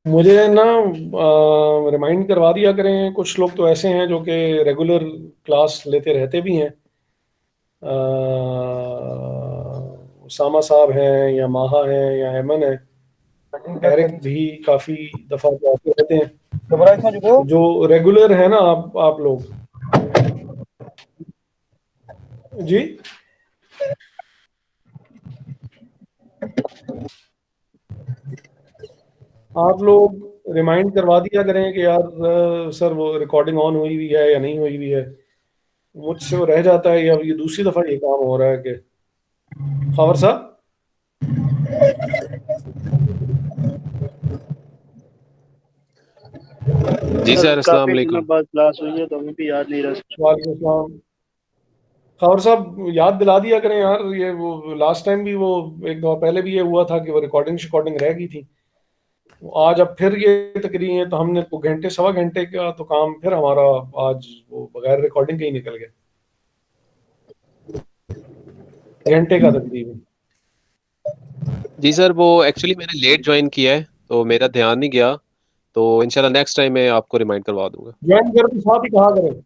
मुझे ना रिमाइंड करवा दिया करें। कुछ लोग तो ऐसे हैं जो कि रेगुलर क्लास लेते रहते भी हैं। उसामा साहब हैं या माहा हैं या एमन है, एरिक भी काफ़ी दफ़ा तो आते रहते हैं। तो जो रेगुलर है ना आप लोग जी, आप लोग रिमाइंड करवा दिया करें कि यार सर वो रिकॉर्डिंग ऑन हुई हुई है या नहीं हुई हुई है। मुझसे वो रह जाता है, या ये दूसरी दफ़ा ये काम हो रहा है कि खबर साहब। जी सर सर, अस्सलाम काफी दिनों वालेकुम। बाद क्लास हुई है तो हमें भी याद नहीं रहा सर। वालेकुम अस्सलाम। खबर साहब याद दिला दिया करें यार, ये वो लास्ट टाइम भी वो एक दफा पहले भी ये हुआ था कि वो रिकॉर्डिंग रह गई थी। आज अब फिर ये तकरीर है, तो हमने तो घंटे सवा घंटे का तो काम फिर हमारा आज वो बगैर रिकॉर्डिंग के ही निकल गया, घंटे का तकरीबन। जी सर, वो एक्चुअली मैंने लेट ज्वाइन किया है तो मेरा ध्यान नहीं गया। तो इंशाल्लाह नेक्स्ट टाइम मैं आपको रिमाइंड करवा दूंगा। ज्वाइन करते साथ ही कहा करें,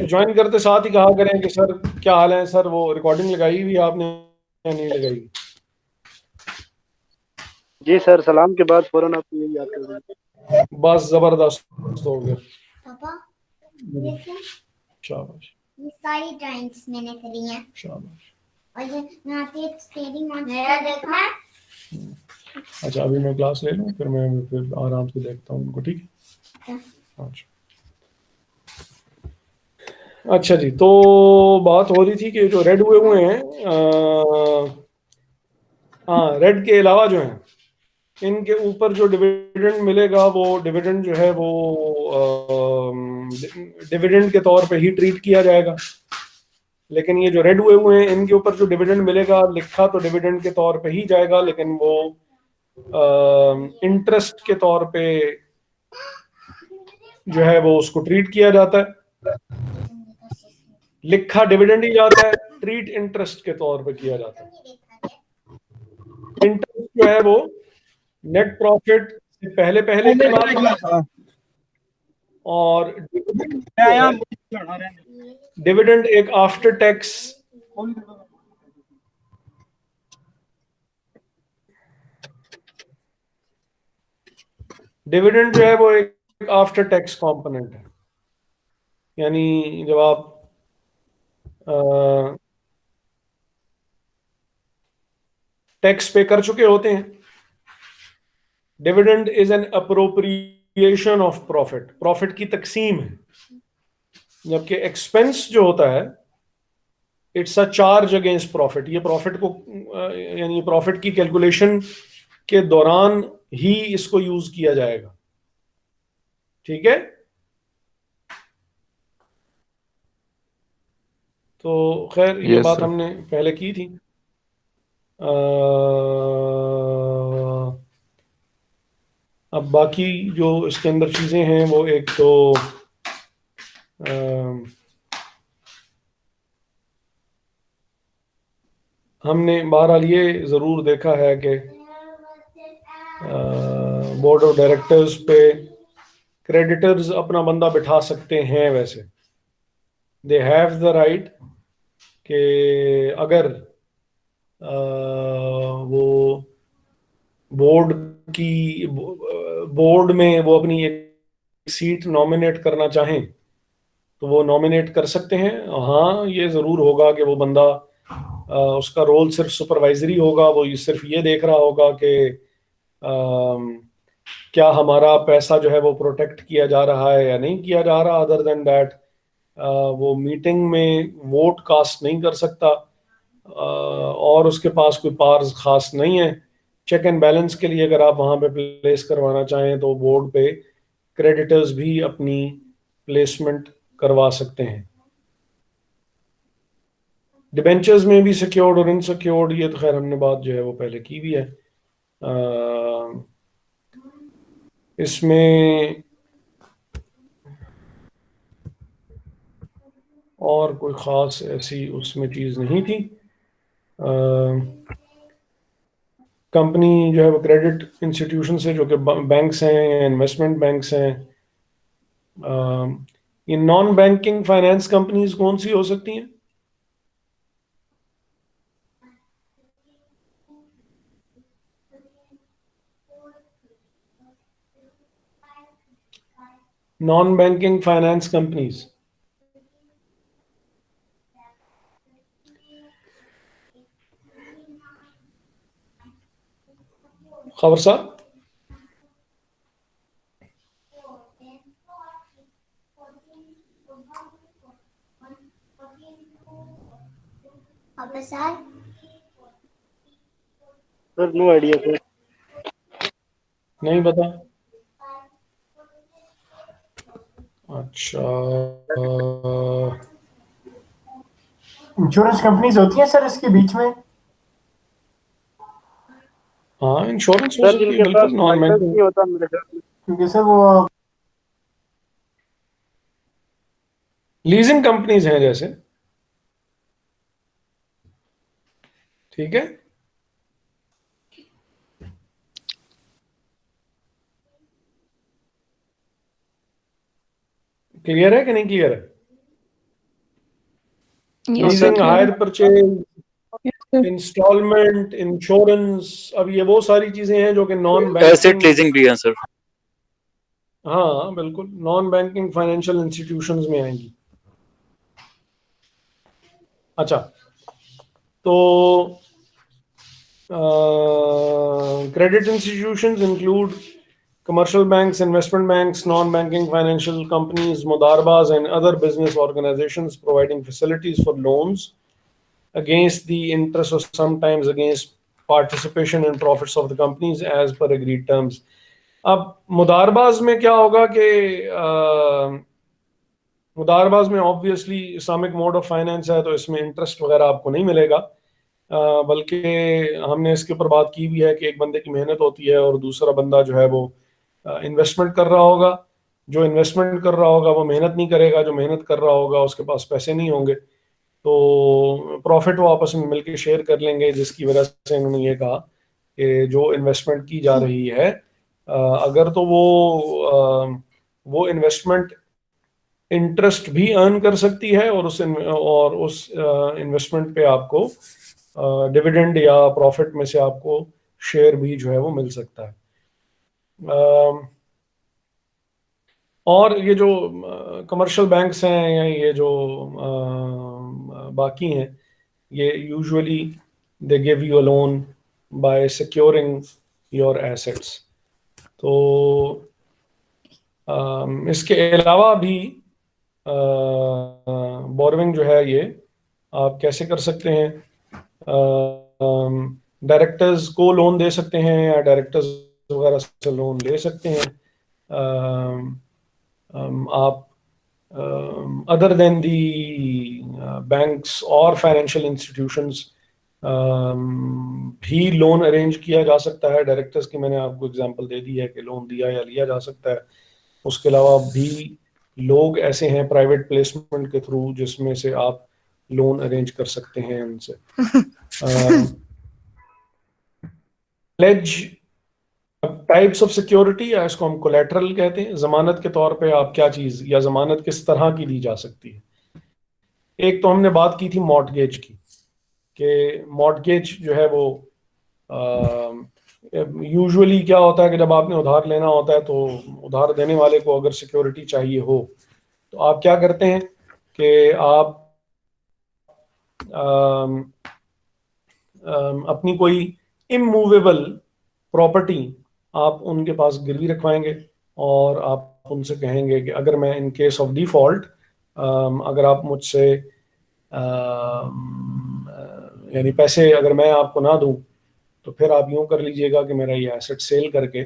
ज्वाइन करते साथ ही कहा करें कि सर क्या हाल है सर, वो रिकॉर्डिंग लगाई हुई है आपने या नहीं लगाई। जी सर, सलाम के बाद फौरन आपको यही याद कर देंगे। बस जबरदस्त हो गया। पापा देखो, शाबाश ये सारी ड्राइंग्स मैंने करी हैं शाबाश। और ये यहाँ पे एक स्टेडिंग मेरा देखना है। अच्छा अभी मैं क्लास ले लूँ, फिर आराम से देखता हूँ उनको, ठीक है। अच्छा अच्छा जी, तो बात हो रही थी कि जो रेड हुए हैं, हाँ रेड के अलावा जो हैं इनके ऊपर जो डिविडेंड मिलेगा वो डिविडेंड जो है वो डिविडेंड के तौर पे ही ट्रीट किया जाएगा। लेकिन ये जो रेड हुए हैं इनके ऊपर जो डिविडेंड मिलेगा लिखा तो डिविडेंड के तौर पे ही जाएगा, लेकिन वो इंटरेस्ट के तौर पे जो है वो उसको ट्रीट किया जाता है। लिखा डिविडेंड ही जाता है, ट्रीट इंटरेस्ट के तौर पे किया जाता है। इंटरेस्ट जो है वो नेट प्रॉफिट से पहले पहले की बात है, और डिविडेंड एक आफ्टर टैक्स डिविडेंड जो है वो एक आफ्टर टैक्स कंपोनेंट है। यानी जब आप टैक्स पे कर चुके होते हैं, dividend is an appropriation of profit, profit की तकसीम है। जबकि एक्सपेंस जो होता है it's a charge against profit. ये प्रॉफिट को यानी प्रॉफिट की कैलकुलेशन के दौरान ही इसको यूज किया जाएगा, ठीक है। तो खैर ये यस बात सर। हमने पहले की थी। अब बाकी जो इसके अंदर चीज़ें हैं वो एक तो हमने बहरहाल ये ज़रूर देखा है कि बोर्ड ऑफ डायरेक्टर्स पे क्रेडिटर्स अपना बंदा बिठा सकते हैं। वैसे दे हैव द राइट कि अगर वो बोर्ड की बोर्ड में वो अपनी एक सीट नॉमिनेट करना चाहें तो वो नॉमिनेट कर सकते हैं। हाँ ये ज़रूर होगा कि वो बंदा उसका रोल सिर्फ सुपरवाइजरी होगा, वो सिर्फ ये देख रहा होगा कि क्या हमारा पैसा जो है वो प्रोटेक्ट किया जा रहा है या नहीं किया जा रहा। अदर देन दैट वो मीटिंग में वोट कास्ट नहीं कर सकता, और उसके पास कोई पावर्स खास नहीं है। चेक एंड बैलेंस के लिए अगर आप वहाँ पे प्लेस करवाना चाहें तो बोर्ड पे क्रेडिटर्स भी अपनी प्लेसमेंट करवा सकते हैं। डिबेंचर्स में भी सिक्योर्ड और इनसिक्योर्ड, ये तो खैर हमने बात जो है वो पहले की भी है। इसमें और कोई ख़ास ऐसी उसमें चीज़ नहीं थी। कंपनी जो है वो क्रेडिट इंस्टीट्यूशन से, जो कि बैंक्स हैं या इन्वेस्टमेंट बैंक्स हैं। ये नॉन बैंकिंग फाइनेंस कंपनीज कौन सी हो सकती हैं? नॉन बैंकिंग फाइनेंस कंपनीज, खबर साहब? Sir, sir no idea sir. नहीं पता। अच्छा, इंश्योरेंस कंपनीज होती हैं सर इसके बीच में? हाँ, इंश्योरेंस हो सर सकती है जिनके पास बिल्कुल, नॉन लाइसेंस बैंकिंग। नहीं होता मेरे ख्याल में। क्योंकि सर वो लीजिंग कंपनीज हैं जैसे, ठीक है। क्लियर है कि नहीं क्लियर है? Leasing, hire purchase, instalment, insurance, अब ये वो सारी चीजें हैं जो कि नॉन एसेट बैंकिंग, लीजिंग भी है सर। हाँ बिल्कुल, नॉन बैंकिंग फाइनेंशियल इंस्टीट्यूशंस में आएंगी। अच्छा, तो credit institutions include commercial banks, investment banks, non-banking financial companies, mudarbas, and other business organizations providing facilities for loans against the interest or sometimes against participation in profits of the companies as per agreed terms. अब मुदारबाज में क्या होगा कि मुदारबाज में obviously Islamic mode of finance है, तो इसमें interest वगैरह आपको नहीं मिलेगा, बल्कि हमने इसके ऊपर बात की भी है कि एक बंदे की मेहनत होती है और दूसरा बंदा जो है वो इन्वेस्टमेंट कर रहा होगा। जो इन्वेस्टमेंट कर रहा होगा वो मेहनत नहीं करेगा, जो मेहनत कर रहा होगा उसके पास पैसे नहीं होंगे, तो प्रॉफिट वो आपस में मिलकर शेयर कर लेंगे, जिसकी वजह से उन्होंने ये कहा कि जो इन्वेस्टमेंट की जा रही है, अगर तो वो इन्वेस्टमेंट इंटरेस्ट भी अर्न कर सकती है और उस इन्वेस्टमेंट पे आपको डिविडेंड या प्रॉफिट में से आपको शेयर भी जो है वो मिल सकता है। और ये जो कमर्शियल बैंक्स हैं या ये जो बाकी हैं, ये usually they give you a loan by securing your assets. तो इसके अलावा भी बोरोइंग जो है ये आप कैसे कर सकते हैं? डायरेक्टर्स को लोन दे सकते हैं या डायरेक्टर्स वगैरह से लोन ले सकते हैं। आप अदर देन दी बैंक्स और फाइनेंशियल इंस्टीट्यूशंस भी लोन अरेंज किया जा सकता है। डायरेक्टर्स की मैंने आपको एग्जांपल दे दी है कि लोन दिया या लिया जा सकता है। उसके अलावा भी लोग ऐसे हैं प्राइवेट प्लेसमेंट के थ्रू जिसमें से आप लोन अरेंज कर सकते हैं उनसे। प्लेज टाइप्स ऑफ सिक्योरिटी, या इसको हम कोलैटरल कहते हैं। जमानत के तौर पे आप क्या चीज या जमानत किस तरह की दी जा सकती है? एक तो हमने बात की थी मॉर्टगेज की, कि मॉर्टगेज जो है वो यूजुअली क्या होता है कि जब आपने उधार लेना होता है तो उधार देने वाले को अगर सिक्योरिटी चाहिए हो तो आप क्या करते हैं कि आप अपनी कोई इमूवेबल प्रॉपर्टी आप उनके पास गिरवी रखवाएंगे और आप उनसे कहेंगे कि अगर मैं इन केस ऑफ डिफॉल्ट, अगर आप मुझसे यानी पैसे अगर मैं आपको ना दूं तो फिर आप यूं कर लीजिएगा कि मेरा ये एसेट सेल करके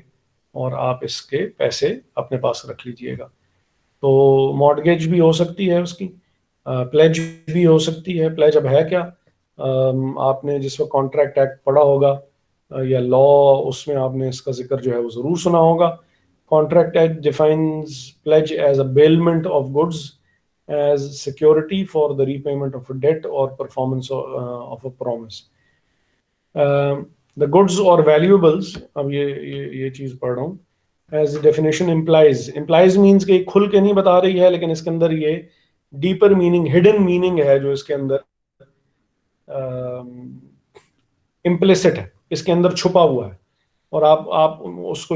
और आप इसके पैसे अपने पास रख लीजिएगा। तो मॉर्टगेज भी हो सकती है उसकी, प्लेज भी हो सकती है। प्लेज अब है क्या? आपने जिस वक्त कॉन्ट्रैक्ट एक्ट पढ़ा होगा या लॉ, उसमें आपने इसका जिक्र जो है वो जरूर सुना होगा। Contract act defines pledge as a bailment of goods as security for the repayment of a debt or performance of a promise. The goods और वैल्यूएबल्स, अब ये चीज पढ़ रहा हूँ, एज डेफिनेशन इम्प्लाइज मीन्स कि खुल के नहीं बता रही है, लेकिन इसके अंदर ये डीपर मीनिंग, हिडन मीनिंग है जो इसके अंदर इम्प्लिसिट है, इसके अंदर छुपा हुआ है, और आप उसको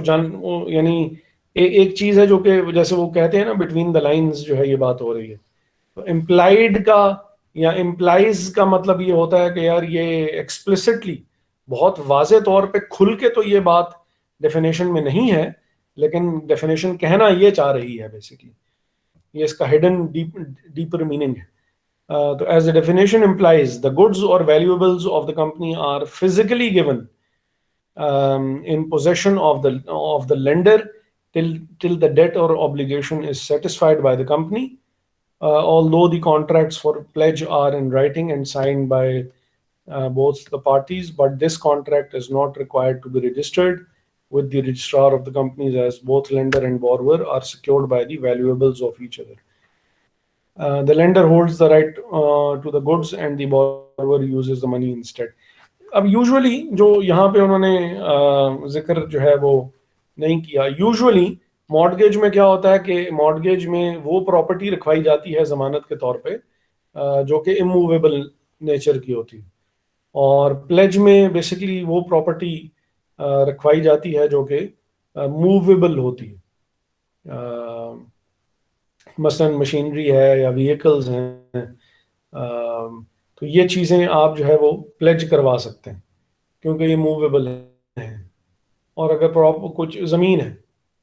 यानी एक चीज है जो कि जैसे वो कहते हैं ना, बिटवीन द लाइंस जो है ये बात हो रही है। तो इम्प्लाइड का या इम्प्लाइज का मतलब ये होता है कि यार ये एक्सप्लिसिटली, बहुत वाजे तौर पे खुल के तो ये बात डेफिनेशन में नहीं है, लेकिन डेफिनेशन कहना ये चाह रही है बेसिकली, ये इसका हिडन डीपर मीनिंग है। तो as the definition implies, the goods or valuables of the company are physically given in possession of the lender till the debt or obligation is satisfied by the company. Although the contracts for pledge are in writing and signed by both the parties, but this contract is not required to be registered with the registrar of the companies, as both lender and borrower are secured by the valuables of each other. The lender holds the right to the goods and the borrower uses the money instead. अब usually जो यहाँ पे उन्होंने जिक्र जो है वो नहीं किया, यूजुअली मॉर्गेज में क्या होता है कि मॉर्गेज में वो प्रॉपर्टी रखवाई जाती है जमानत के तौर पे जो कि इमूवेबल नेचर की होती है, और प्लेज में बेसिकली वो प्रॉपर्टी रखवाई जाती है जो कि मूवेबल होती है, मसलन मशीनरी है या व्हीकल्स हैं, तो ये चीज़ें आप जो है वो प्लेज करवा सकते हैं क्योंकि ये मूवेबल है। और अगर प्रॉपर कुछ ज़मीन है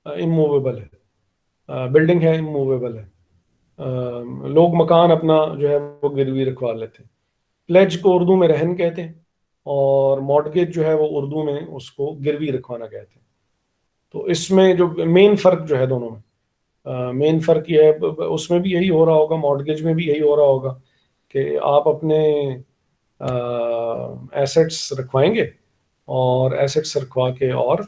इमूवेबल है, बिल्डिंग है इमूवेबल है, लोग मकान अपना जो है वो गिरवी रखवा लेते हैं। प्लेज को उर्दू में रहन कहते हैं और मॉर्गेज जो है वो उर्दू में उसको गिरवी रखवाना कहते हैं। तो इसमें जो मेन फ़र्क जो है दोनों में, मेन फ़र्क ये है, उसमें भी यही हो रहा होगा, मॉर्गेज में भी यही हो रहा होगा कि आप अपने एसेट्स रखवाएंगे और एसेट्स रखवा के और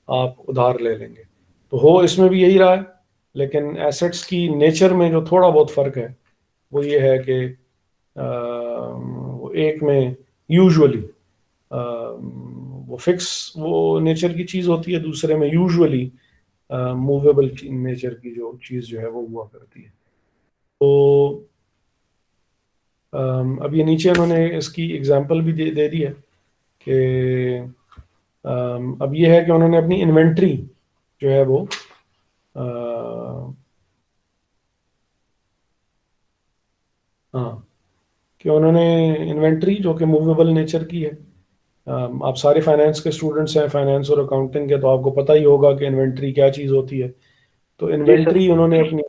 आप उधार ले लेंगे, तो हो इसमें भी यही रहा है। लेकिन एसेट्स की नेचर में जो थोड़ा बहुत फ़र्क है वो ये है कि एक में यूजुअली वो फिक्स वो नेचर की चीज़ होती है, दूसरे में यूजुअली मूवेबल नेचर की जो चीज़ जो है वो हुआ करती है। तो अब ये नीचे उन्होंने इसकी एग्जांपल भी दे दी है कि अब ये है कि उन्होंने अपनी इन्वेंट्री जो है वो हाँ, कि उन्होंने इन्वेंट्री जो कि मूवेबल नेचर की है, आप सारे फाइनेंस के स्टूडेंट्स हैं, फाइनेंस और अकाउंटिंग के, तो आपको पता ही होगा कि इन्वेंट्री क्या चीज़ होती है। तो इन्वेंट्री उन्होंने अपनी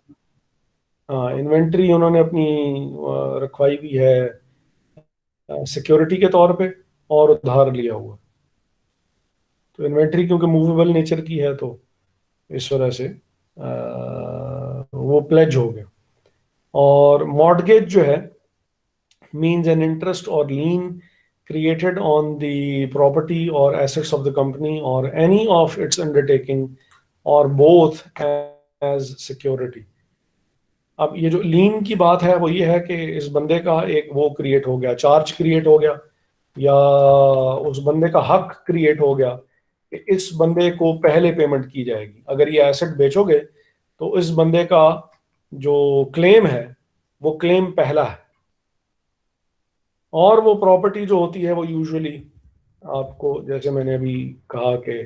इन्वेंट्री उन्होंने अपनी रखवाई भी है सिक्योरिटी के तौर पे और उधार लिया हुआ। तो इन्वेंट्री क्योंकि मूवेबल नेचर की है तो इस वजह से वो प्लेज हो गया। और मॉर्गेज जो है मीन्स एन इंटरेस्ट और लीन created on the property or assets of the company or any of its undertaking or both as security. अब ये जो लीन की बात है वो ये है कि इस बंदे का एक वो क्रिएट हो गया, चार्ज क्रिएट हो गया, या उस बंदे का हक क्रिएट हो गया कि इस बंदे को पहले पेमेंट की जाएगी। अगर ये एसेट बेचोगे तो इस बंदे का जो क्लेम है वो क्लेम पहला है, और वो प्रॉपर्टी जो होती है वो यूजुअली आपको, जैसे मैंने अभी कहा कि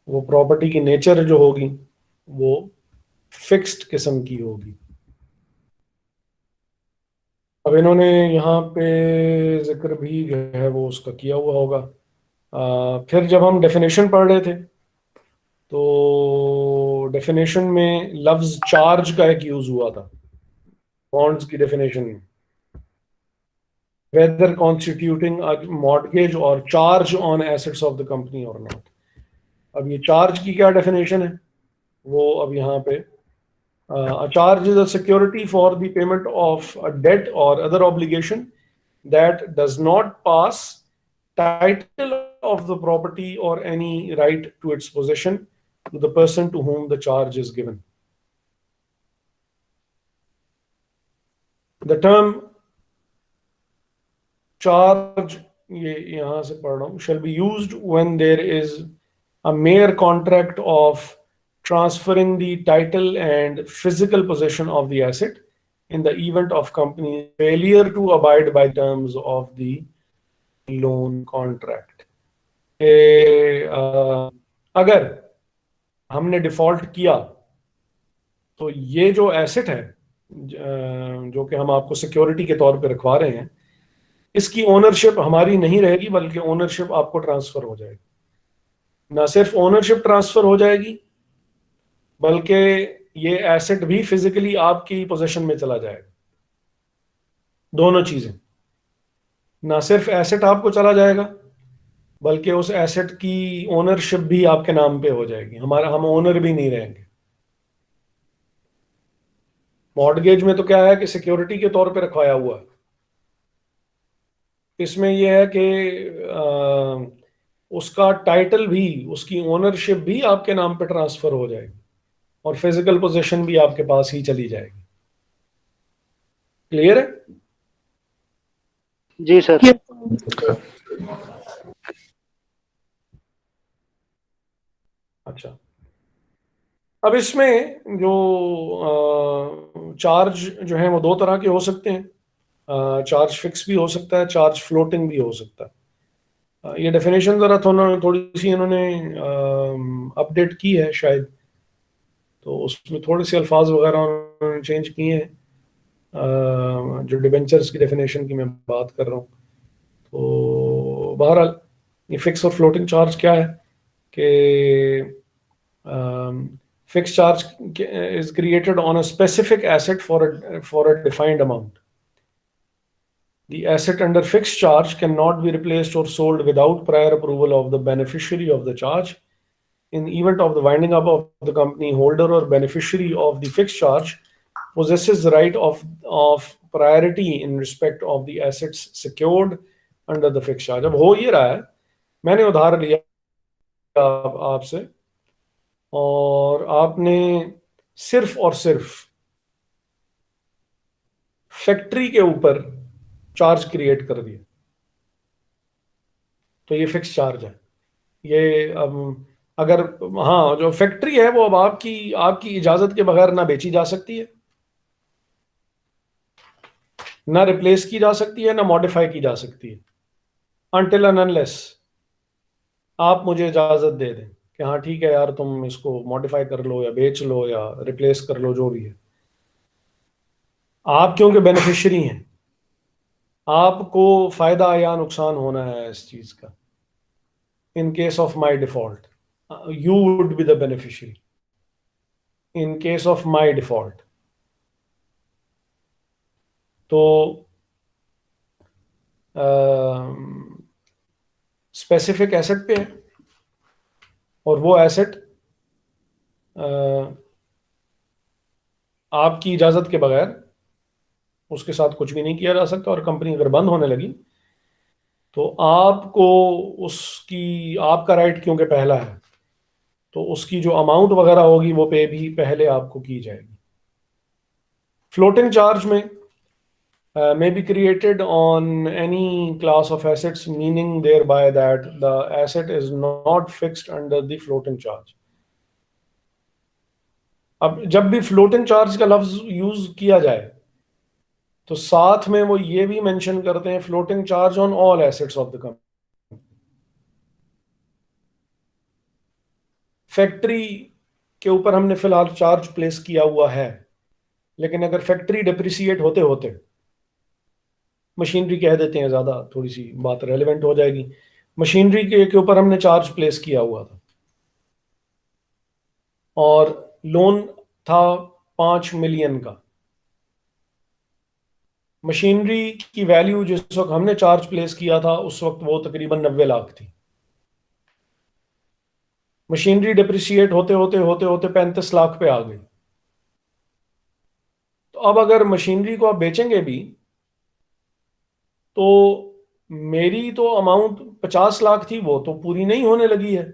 वो प्रॉपर्टी की नेचर जो होगी वो फिक्स्ड किस्म की होगी। अब इन्होंने यहाँ पे जिक्र भी जो है वो उसका किया हुआ होगा। फिर जब हम डेफिनेशन पढ़ रहे थे तो डेफिनेशन में लफ्ज चार्ज का एक यूज हुआ था बॉन्ड्स की डेफिनेशन में, whether constituting a mortgage or charge on assets of the company or not. अब ये चार्ज की क्या डेफिनेशन है वो अब यहाँ पे, a charge is a security for the payment of a debt or other obligation that does not pass title of the property or any right to its possession to the person to whom the charge is given. The term charge, ये यहां से पढ़ रहा हूं, shall be used when there is a mere contract of transferring the title and physical possession of the asset in the event of company failure to abide by terms of the loan contract. अगर हमने default किया तो ये जो asset है जो कि हम आपको सिक्योरिटी के तौर पे रखवा रहे हैं, इसकी ओनरशिप हमारी नहीं रहेगी, बल्कि ओनरशिप आपको ट्रांसफर हो जाएगी। ना सिर्फ ओनरशिप ट्रांसफर हो जाएगी, बल्कि ये एसेट भी फिजिकली आपकी पोजीशन में चला जाएगा। दोनों चीजें, ना सिर्फ एसेट आपको चला जाएगा, बल्कि उस एसेट की ओनरशिप भी आपके नाम पे हो जाएगी। हम ओनर भी नहीं रहेंगे। मॉर्टगेज में तो क्या है कि सिक्योरिटी के तौर पे रखवाया हुआ है। इसमें यह है कि उसका टाइटल भी, उसकी ओनरशिप भी आपके नाम पे ट्रांसफर हो जाएगी और फिजिकल पोजीशन भी आपके पास ही चली जाएगी। क्लियर है? जी सर। अच्छा, अब इसमें जो चार्ज जो है वो दो तरह के हो सकते हैं। चार्ज फिक्स भी हो सकता है, चार्ज फ्लोटिंग भी हो सकता है। ये डेफिनेशन जरा थोड़ी सी इन्होंने अपडेट की है शायद, तो उसमें थोड़े से अल्फाज वगैरह उन्होंने चेंज किए हैं। जो डिबेंचर्स की डेफिनेशन की मैं बात कर रहा हूँ, तो बहरहाल ये फिक्स और फ्लोटिंग चार्ज क्या है कि fixed charge is created on a specific asset for a defined amount. The asset under fixed charge cannot be replaced or sold without prior approval of the beneficiary of the charge. In event of the winding up of the company, holder or beneficiary of the fixed charge possesses the right of priority in respect of the assets secured under the fixed charge. अब हो ये रहा है, मैंने उधार लिया आपसे और आपने सिर्फ और सिर्फ फैक्ट्री के ऊपर चार्ज क्रिएट कर दिया, तो ये फिक्स चार्ज है। ये अगर हाँ, जो फैक्ट्री है वो अब आपकी इजाजत के बगैर ना बेची जा सकती है, ना रिप्लेस की जा सकती है, ना मॉडिफाई की जा सकती है, अनटिल एंड अनलेस आप मुझे इजाजत दे दें कि हाँ ठीक है यार, तुम इसको मॉडिफाई कर लो या बेच लो या रिप्लेस कर लो, जो भी है। आप क्योंकि बेनिफिशियरी हैं, आपको फायदा या नुकसान होना है इस चीज का। In case of my default you would be the beneficiary in case of my default. तो स्पेसिफिक एसेट पे है और वो एसेट आपकी इजाजत के बगैर उसके साथ कुछ भी नहीं किया जा सकता, और कंपनी अगर बंद होने लगी तो आपको आपका राइट क्योंकि पहला है, तो उसकी जो अमाउंट वगैरह होगी वो पे भी पहले आपको की जाएगी। फ्लोटिंग चार्ज में may be created on any class of assets, meaning thereby that the asset is not fixed under the floating charge. अब जब भी फ्लोटिंग चार्ज का लफ्ज यूज किया जाए तो साथ में वो ये भी मेंशन करते हैं floating charge on all assets of the company. Factory के ऊपर हमने फिलहाल चार्ज प्लेस किया हुआ है, लेकिन अगर फैक्ट्री डिप्रिसिएट होते होते, मशीनरी कह देते हैं, ज्यादा थोड़ी सी बात रेलेवेंट हो जाएगी, मशीनरी के ऊपर हमने चार्ज प्लेस किया हुआ था और लोन था 5 मिलियन का। मशीनरी की वैल्यू जिस वक्त हमने चार्ज प्लेस किया था उस वक्त वो तकरीबन 90 लाख थी। मशीनरी डिप्रिसिएट होते होते 35 लाख पे आ गई। तो अब अगर मशीनरी को आप बेचेंगे भी तो मेरी तो अमाउंट 50 लाख थी, वो तो पूरी नहीं होने लगी है।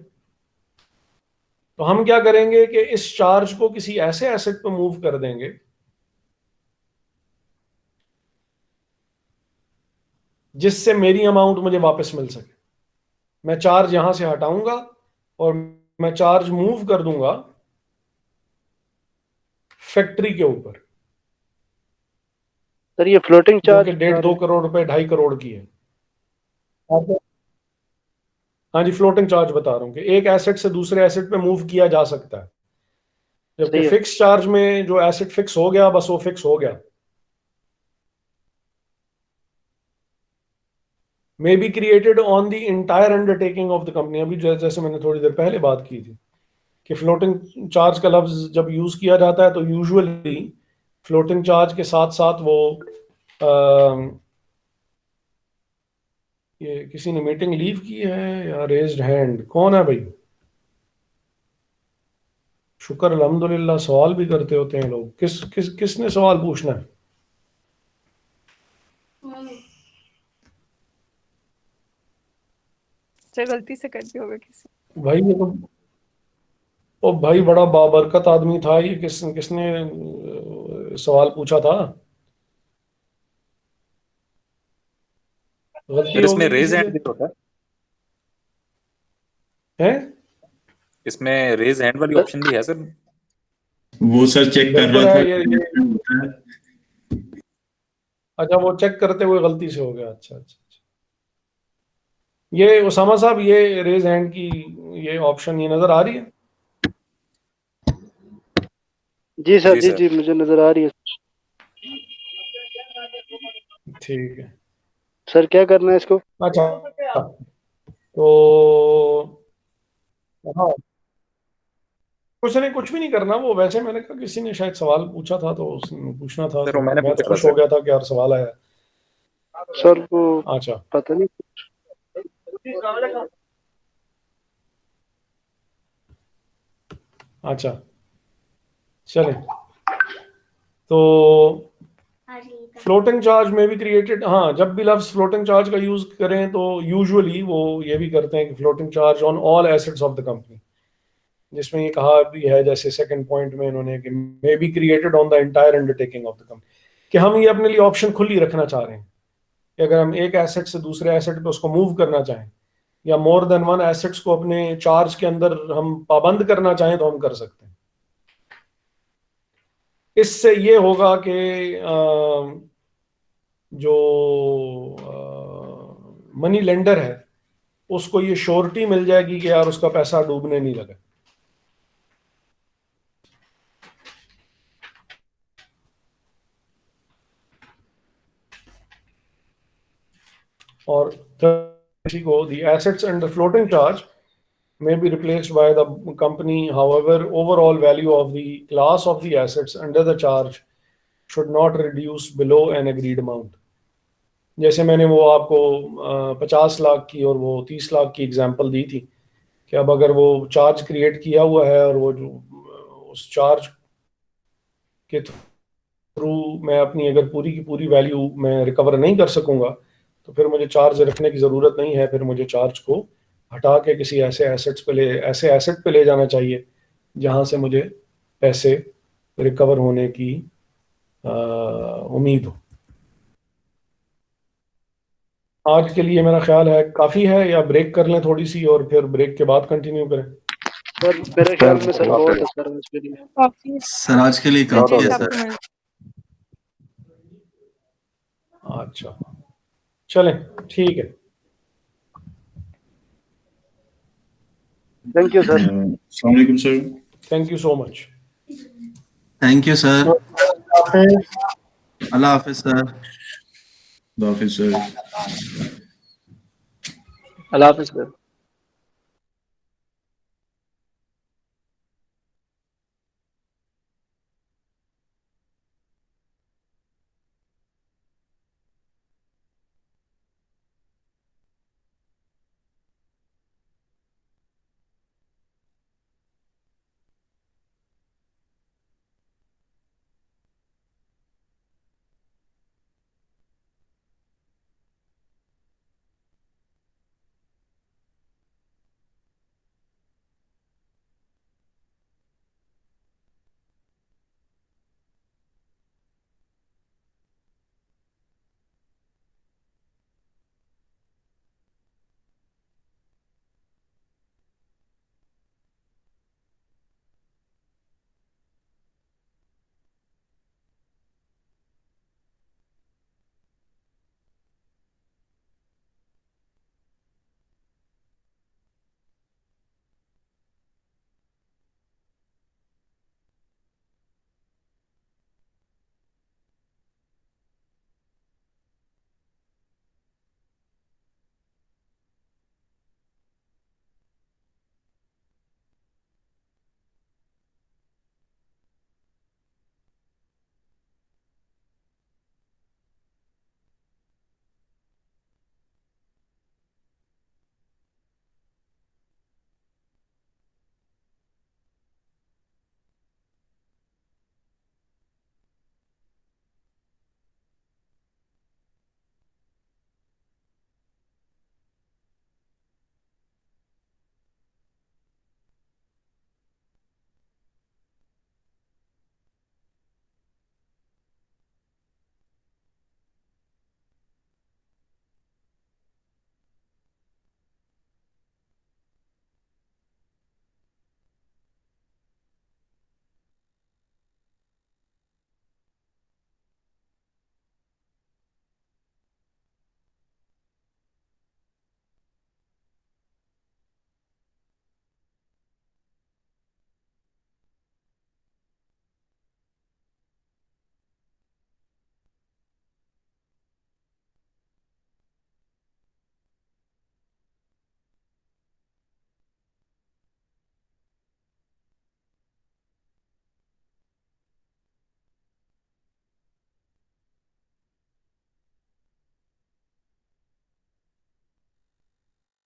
तो हम क्या करेंगे कि इस चार्ज को किसी ऐसे एसेट पर मूव कर देंगे जिससे मेरी अमाउंट मुझे वापस मिल सके। मैं चार्ज यहां से हटाऊंगा और मैं चार्ज मूव कर दूंगा फैक्ट्री के ऊपर। सर ये फ्लोटिंग जो चार्ज कि 1.5-2 करोड़ रुपए 2.5 करोड़ की है। हाँ जी, फ्लोटिंग चार्ज बता रहा हूँ कि एक एसेट से दूसरे एसेट पे मूव किया जा सकता है, जबकि सही है। फिक्स चार्ज में जो एसेट फिक्स हो गया बस वो फिक्स हो गया। May be created on the entire undertaking of the company. अभी जैसे मैंने थोड़ी देर पहले बात की थी कि फ्लोटिंग चार्ज का लफ्ज जब यूज किया जाता है तो यूजुअली फ्लोटिंग चार्ज के साथ साथ वो ये किसी ने मीटिंग लीव की है या रेज्ड हैंड, कौन है भाई? शुक्र अल्हम्दुलिल्लाह, सवाल भी करते होते हैं लोग। किसने सवाल पूछना है? गलती से कर दिया होगा किसी। भाई ये तो, ओ भाई बड़ा बाबरकत आदमी था ये, किसने सवाल पूछा था? गलती सर इसमें होगी रेज किसी हैंड से? भी होता है, हैं? इसमें रेज हैंड वाली ऑप्शन भी है सर। वो सर चेक कर बिल्कुल रहा था है ये। होता है। अच्छा, वो चेक करते हुए गलती से हो गया। अच्छा अच्छा अच्छा। ये उसामा साहब, ये रेज हैंड की ये ऑप्शन ये नजर आ रही है? जी सर, जी जी सर। जी मुझे नजर आ रही है। ठीक है। सर क्या करना है इसको? अच्छा, तो हाँ, कुछ भी नहीं करना। वो वैसे मैंने कहा किसी ने शायद सवाल पूछा था तो उसने पूछना था, सर तो वो मैंने मैं तो पूछा था खुश हो सर। गया था कि यार सवाल आया। सर वो अच्छा पता नहीं। अच्छा, चलें। तो फ्लोटिंग चार्ज में भी क्रिएटेड, हाँ, जब भी लफ्ज फ्लोटिंग चार्ज का यूज करें तो यूजुअली वो ये भी करते हैं कि floating charge on all assets of the company, जिसमें ये कहा भी है जैसे सेकंड पॉइंट में इन्होंने कि may be created on the entire undertaking of the company, कि हम ये अपने लिए ऑप्शन खुली रखना चाह रहे हैं कि अगर हम एक एसेट से दूसरे एसेट पे उसको मूव करना चाहें या मोर देन वन एसेट्स को अपने चार्ज के अंदर हम पाबंद करना चाहें तो हम कर सकते हैं। इससे ये होगा कि जो मनी लेंडर है उसको ये श्योरिटी मिल जाएगी कि यार उसका पैसा डूबने नहीं लगा। और किसी को the assets under floating charge may be replaced by the company, however overall value of the class of the assets under the charge should not reduce below an agreed amount। जैसे मैंने वो आपको 50 लाख की और वो 30 लाख की एग्जांपल दी थी कि अब अगर वो चार्ज क्रिएट किया हुआ है और वो जो उस चार्ज के थ्रू मैं अपनी अगर पूरी की पूरी वैल्यू मैं रिकवर नहीं कर सकूंगा तो फिर मुझे चार्ज रखने की ज़रूरत नहीं है, फिर मुझे चार्ज को हटा के किसी ऐसे एसेट पे ले जाना चाहिए जहां से मुझे पैसे रिकवर होने की उम्मीद हो। आज के लिए मेरा ख्याल है काफ़ी है, या ब्रेक कर लें थोड़ी सी और फिर ब्रेक के बाद कंटिन्यू करें? सर मेरे ख्याल में सर बहुत है सर आज के लिए। सर आज के लिए काफी है सर। अच्छा चलें, ठीक है। Thank you sir. अस्सलाम वालेकुम sir. Thank you so much. Thank you sir. Hafiz. Allah Hafiz sir. Allah Hafiz sir. Allah Hafiz sir.